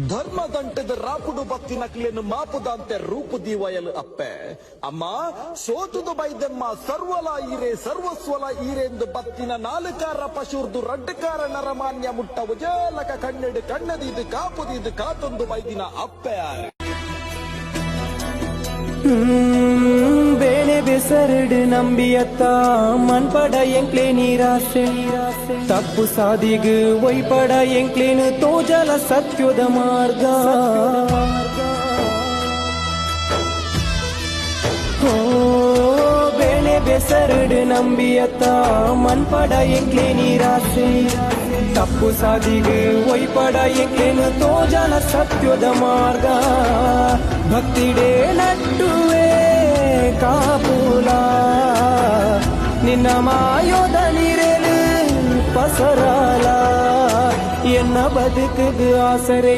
ಧರ್ಮದಂಟದ ರಾಪುಡು ಬತ್ತಿನಕ್ಲೇನು ಮಾಪುದಂತೆ ರೂಪುದಿ ವಯಲು ಅಪ್ಪೆ ಅಮ್ಮ ಸೋತುದು ಬೈದೆಮ್ಮ ಸರ್ವಲ ಈರೆ ಸರ್ವಸ್ವಲ ಈರೆಂದು ಬತ್ತಿನ ನಾಲ್ಕಾರ ಪಶುರ್ದು ರಡ್ಡಕಾರ ನರಮಾನ್ಯ ಮುಟ್ಟ ಉಜೇಲಕ ಕಣ್ಣೆಡು ಕಣ್ಣದಿದು ಕಾಪುದಿದು ಕಾತೊಂದು ಬೈದಿನ ಅಪ್ಪೆ ಬೇಳೆ ಬೆಸರಡು ನಂಬಿಯತ್ತ ಮನ್ಪಡ ಎಂಕ್ಲೆ ನೀರಾಸೆ ತಪ್ಪು ಸಾದಿಗು ಒಯ್ಪಡ ಎಂಕ್ಲೇನು ತೋಜಲ ಸತ್ಯದ ಮಾರ್ಗ ಬೇಳೆ ಬೆಸರಡು ನಂಬಿಯತ್ತ ಮನ್ಪಡ ಎಂಕ್ಲೆ ನೀರಾಸೆ ತಪ್ಪು ಸಾದಿಗು ಒಯ್ಪಡ ಎಂಕ್ಲೇನು ತೋಜಲ ಸತ್ಯದ ಮಾರ್ಗ ಭಕ್ತಿಡೇ ನಟ್ಟುವೆ ಕಾಪುಲ ನಿನ್ನ ಮಾಯೋದ ನೀರೇನು ಪಸರಾಲ ಎನ್ನ ಬದುಕದು ಆಸರೆ